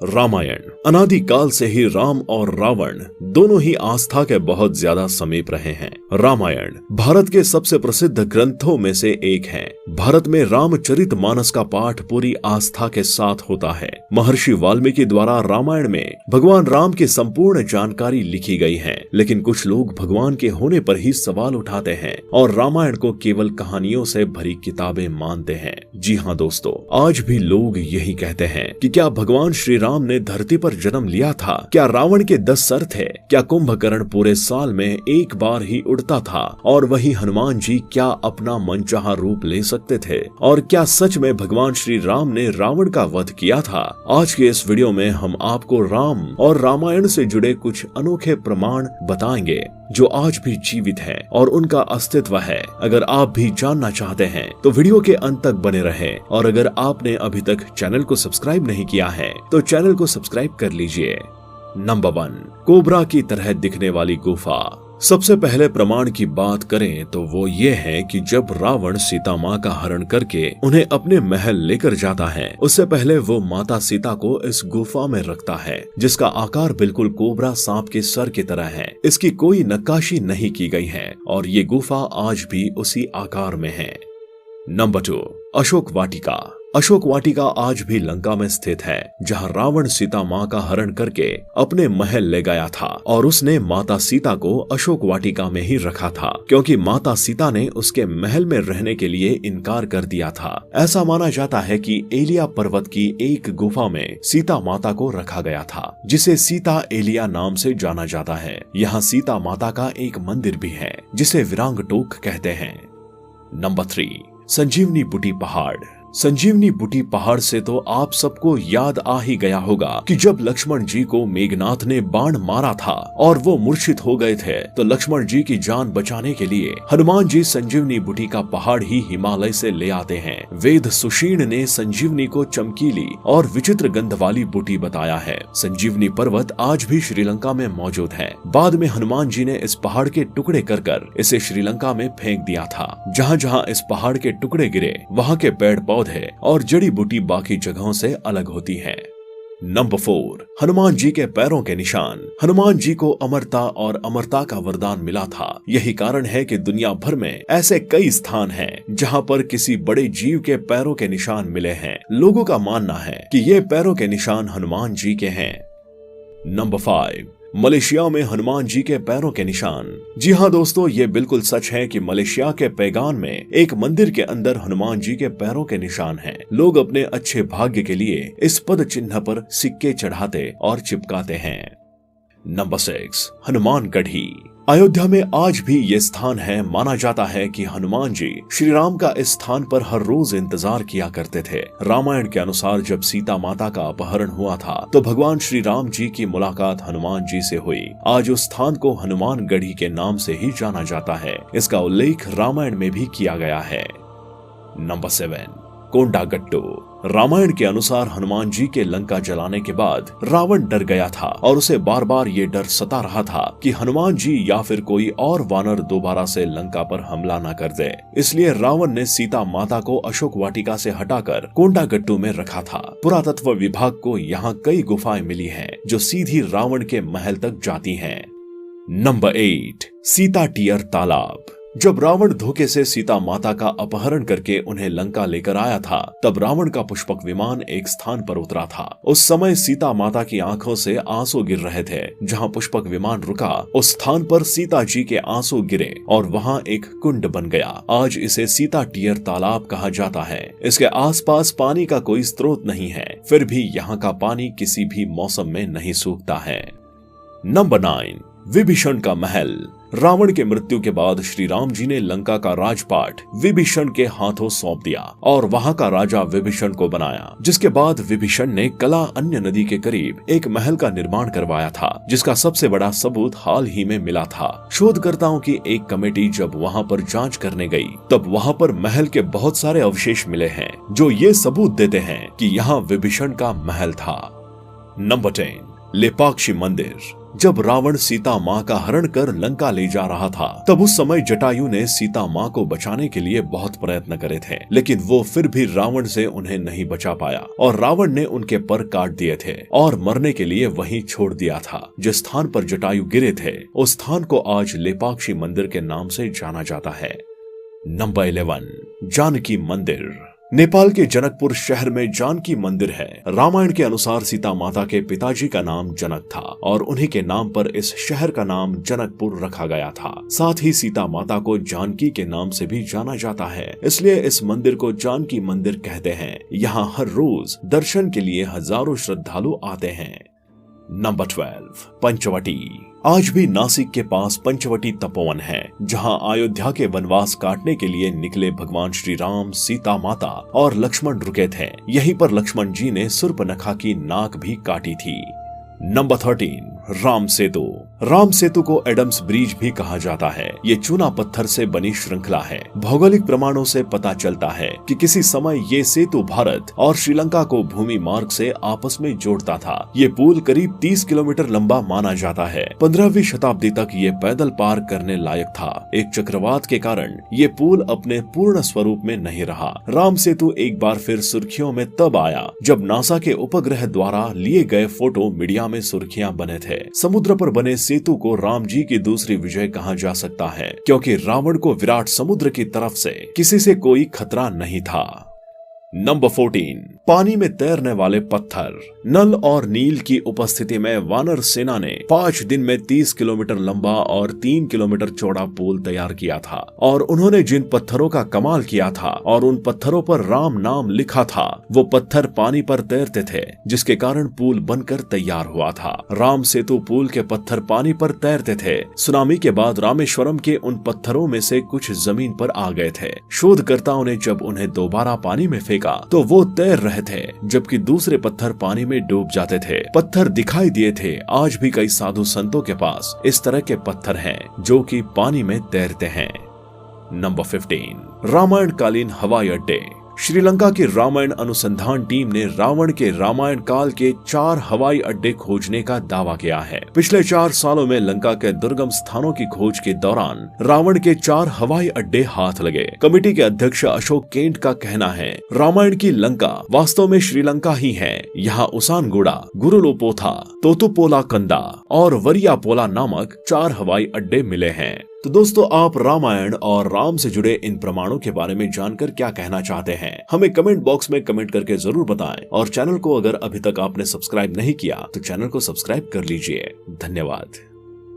रामायण अनादिकाल से ही राम और रावण दोनों ही आस्था के बहुत ज्यादा समीप रहे हैं। रामायण भारत के सबसे प्रसिद्ध ग्रंथों में से एक है। भारत में रामचरितमानस का पाठ पूरी आस्था के साथ होता है। महर्षि वाल्मीकि द्वारा रामायण में भगवान राम की संपूर्ण जानकारी लिखी गई है, लेकिन कुछ लोग भगवान के होने पर ही सवाल उठाते हैं और रामायण को केवल कहानियों से भरी किताबें मानते हैं। जी हाँ दोस्तों, आज भी लोग यही कहते हैं कि क्या भगवान श्री राम ने धरती पर जन्म लिया था? क्या रावण के 10 सर थे? क्या कुंभकर्ण पूरे साल में एक बार ही उड़ता था? और वही हनुमान जी क्या अपना मनचाहा रूप ले सकते थे? और क्या सच में भगवान श्री राम ने रावण का वध किया था? आज के इस वीडियो में हम आपको राम और रामायण से जुड़े कुछ अनोखे प्रमाण बताएंगे जो आज भी जीवित है और उनका अस्तित्व है। अगर आप भी जानना चाहते हैं तो वीडियो के अंत तक बने रहें, और अगर आपने अभी तक चैनल को सब्सक्राइब नहीं किया है तो चैनल को सब्सक्राइब कर लीजिए। नंबर 1, कोबरा की तरह दिखने वाली गुफा। सबसे पहले प्रमाण की बात करें तो वो ये है कि जब रावण सीता माँ का हरण करके उन्हें अपने महल लेकर जाता है, उससे पहले वो माता सीता को इस गुफा में रखता है, जिसका आकार बिल्कुल कोबरा सांप के सर की तरह है। इसकी कोई नक्काशी नहीं की गई है और ये गुफा आज भी उसी आकार में है। नंबर 2, अशोक वाटिका। अशोक वाटिका आज भी लंका में स्थित है, जहां रावण सीता माँ का हरण करके अपने महल ले गया था और उसने माता सीता को अशोक वाटिका में ही रखा था, क्योंकि माता सीता ने उसके महल में रहने के लिए इनकार कर दिया था। ऐसा माना जाता है कि एलिया पर्वत की एक गुफा में सीता माता को रखा गया था, जिसे सीता एलिया नाम से जाना जाता है। यहाँ सीता माता का एक मंदिर भी है, जिसे विरांग टोक कहते हैं। नंबर 3, संजीवनी बूटी पहाड़। संजीवनी बूटी पहाड़ से तो आप सबको याद आ ही गया होगा कि जब लक्ष्मण जी को मेघनाथ ने बाण मारा था और वो मूर्छित हो गए थे, तो लक्ष्मण जी की जान बचाने के लिए हनुमान जी संजीवनी बूटी का पहाड़ ही हिमालय से ले आते हैं। वेद सुषीण ने संजीवनी को चमकीली और विचित्र गंध वाली बूटी बताया है। संजीवनी पर्वत आज भी श्रीलंका में मौजूद है। बाद में हनुमान जी ने इस पहाड़ के टुकड़े कर इसे श्रीलंका में फेंक दिया था। जहाँ जहाँ इस पहाड़ के टुकड़े गिरे, वहाँ के पेड़ पौधे और जड़ी बूटी बाकी जगहों से अलग होती है। नंबर 4, हनुमान जी के पैरों के निशान। हनुमान जी को अमरता और अमरता का वरदान मिला था। यही कारण है कि दुनिया भर में ऐसे कई स्थान हैं जहां पर किसी बड़े जीव के पैरों के निशान मिले हैं। लोगों का मानना है कि ये पैरों के निशान हनुमान जी के हैं। नंबर 5, मलेशिया में हनुमान जी के पैरों के निशान। जी हाँ दोस्तों, ये बिल्कुल सच है कि मलेशिया के पैगान में एक मंदिर के अंदर हनुमान जी के पैरों के निशान हैं। लोग अपने अच्छे भाग्य के लिए इस पद चिन्ह पर सिक्के चढ़ाते और चिपकाते हैं। नंबर 6, हनुमान गढ़ी। अयोध्या में आज भी ये स्थान है। माना जाता है कि हनुमान जी श्री राम का इस स्थान पर हर रोज इंतजार किया करते थे। रामायण के अनुसार जब सीता माता का अपहरण हुआ था तो भगवान श्री राम जी की मुलाकात हनुमान जी से हुई। आज उस स्थान को हनुमान गढ़ी के नाम से ही जाना जाता है। इसका उल्लेख रामायण में भी किया गया है। नंबर 7, कोंडागट्टू। रामायण के अनुसार हनुमान जी के लंका जलाने के बाद रावण डर गया था और उसे बार बार ये डर सता रहा था कि हनुमान जी या फिर कोई और वानर दोबारा से लंका पर हमला न कर दे। इसलिए रावण ने सीता माता को अशोक वाटिका से हटाकर कोंडागट्टू में रखा था। पुरातत्व विभाग को यहाँ कई गुफाएं मिली हैं जो सीधी रावण के महल तक जाती हैं। नंबर 8, सीता टियर तालाब। जब रावण धोखे से सीता माता का अपहरण करके उन्हें लंका लेकर आया था, तब रावण का पुष्पक विमान एक स्थान पर उतरा था। उस समय सीता माता की आंखों से आंसू गिर रहे थे। जहां पुष्पक विमान रुका, उस स्थान पर सीता जी के आंसू गिरे और वहां एक कुंड बन गया। आज इसे सीता टियर तालाब कहा जाता है। इसके आसपास पानी का कोई स्रोत नहीं है, फिर भी यहाँ का पानी किसी भी मौसम में नहीं सूखता है। नंबर 9, विभीषण का महल। रावण के मृत्यु के बाद श्री राम जी ने लंका का राजपाट विभीषण के हाथों सौंप दिया और वहां का राजा विभीषण को बनाया। जिसके बाद विभीषण ने कला अन्य नदी के करीब एक महल का निर्माण करवाया था, जिसका सबसे बड़ा सबूत हाल ही में मिला था। शोधकर्ताओं की एक कमेटी जब वहां पर जांच करने गई, तब वहां पर महल के बहुत सारे अवशेष मिले हैं जो ये सबूत देते हैं कि यहाँ विभीषण का महल था। नंबर 10, लेपाक्षी मंदिर। जब रावण सीता माँ का हरण कर लंका ले जा रहा था, तब उस समय जटायु ने सीता माँ को बचाने के लिए बहुत प्रयत्न करे थे, लेकिन वो फिर भी रावण से उन्हें नहीं बचा पाया और रावण ने उनके पर काट दिए थे और मरने के लिए वहीं छोड़ दिया था। जिस स्थान पर जटायु गिरे थे उस स्थान को आज लेपाक्षी मंदिर के नाम से जाना जाता है। नंबर 11, जानकी मंदिर। नेपाल के जनकपुर शहर में जानकी मंदिर है। रामायण के अनुसार सीता माता के पिताजी का नाम जनक था और उन्हीं के नाम पर इस शहर का नाम जनकपुर रखा गया था। साथ ही सीता माता को जानकी के नाम से भी जाना जाता है, इसलिए इस मंदिर को जानकी मंदिर कहते हैं। यहाँ हर रोज दर्शन के लिए हजारों श्रद्धालु आते हैं। नंबर 12, पंचवटी। आज भी नासिक के पास पंचवटी तपोवन है, जहां अयोध्या के वनवास काटने के लिए निकले भगवान श्री राम, सीता माता और लक्ष्मण रुके थे। यहीं पर लक्ष्मण जी ने सूर्पनखा की नाक भी काटी थी। नंबर 13, राम सेतु। राम सेतु को एडम्स ब्रिज भी कहा जाता है। ये चूना पत्थर से बनी श्रृंखला है। भौगोलिक प्रमाणों से पता चलता है कि किसी समय ये सेतु भारत और श्रीलंका को भूमि मार्ग से आपस में जोड़ता था। ये पुल करीब 30 किलोमीटर लंबा माना जाता है। 15वीं शताब्दी तक ये पैदल पार करने लायक था। एक चक्रवात के कारण ये पुल अपने पूर्ण स्वरूप में नहीं रहा। राम सेतु एक बार फिर सुर्खियों में तब आया जब नासा के उपग्रह द्वारा लिए गए फोटो मीडिया में सुर्खियां बने थे। समुद्र पर बने सेतु को राम जी की दूसरी विजय कहा जा सकता है, क्योंकि रावण को विराट समुद्र की तरफ से किसी से कोई खतरा नहीं था। नंबर 14, पानी में तैरने वाले पत्थर। नल और नील की उपस्थिति में वानर सेना ने 5 दिन में 30 किलोमीटर लंबा और 3 किलोमीटर चौड़ा पुल तैयार किया था और उन्होंने जिन पत्थरों का कमाल किया था और उन पत्थरों पर राम नाम लिखा था, वो पत्थर पानी पर तैरते थे, जिसके कारण पुल बनकर तैयार हुआ था। राम सेतु पुल के पत्थर पानी पर तैरते थे। सुनामी के बाद रामेश्वरम के उन पत्थरों में से कुछ जमीन पर आ गए थे। शोधकर्ताओं ने जब उन्हें दोबारा पानी में फेंका तो वो तैर रहे थे, जबकि दूसरे पत्थर पानी में डूब जाते थे। पत्थर दिखाई दिए थे। आज भी कई साधु संतों के पास इस तरह के पत्थर हैं जो कि पानी में तैरते हैं। नंबर 15, रामायण कालीन हवाई अड्डे। श्रीलंका की रामायण अनुसंधान टीम ने रावण के रामायण काल के 4 हवाई अड्डे खोजने का दावा किया है। पिछले 4 सालों में लंका के दुर्गम स्थानों की खोज के दौरान रावण के 4 हवाई अड्डे हाथ लगे। कमेटी के अध्यक्ष अशोक केंट का कहना है, रामायण की लंका वास्तव में श्रीलंका ही है। यहाँ उसानगुड़ा, गुरुलोपोथा, तोतुपोला कंदा और वरियापोला नामक 4 हवाई अड्डे मिले हैं। तो दोस्तों, आप रामायण और राम से जुड़े इन प्रमाणों के बारे में जानकर क्या कहना चाहते हैं, हमें कमेंट बॉक्स में कमेंट करके जरूर बताएं। और चैनल को अगर अभी तक आपने सब्सक्राइब नहीं किया तो चैनल को सब्सक्राइब कर लीजिए। धन्यवाद।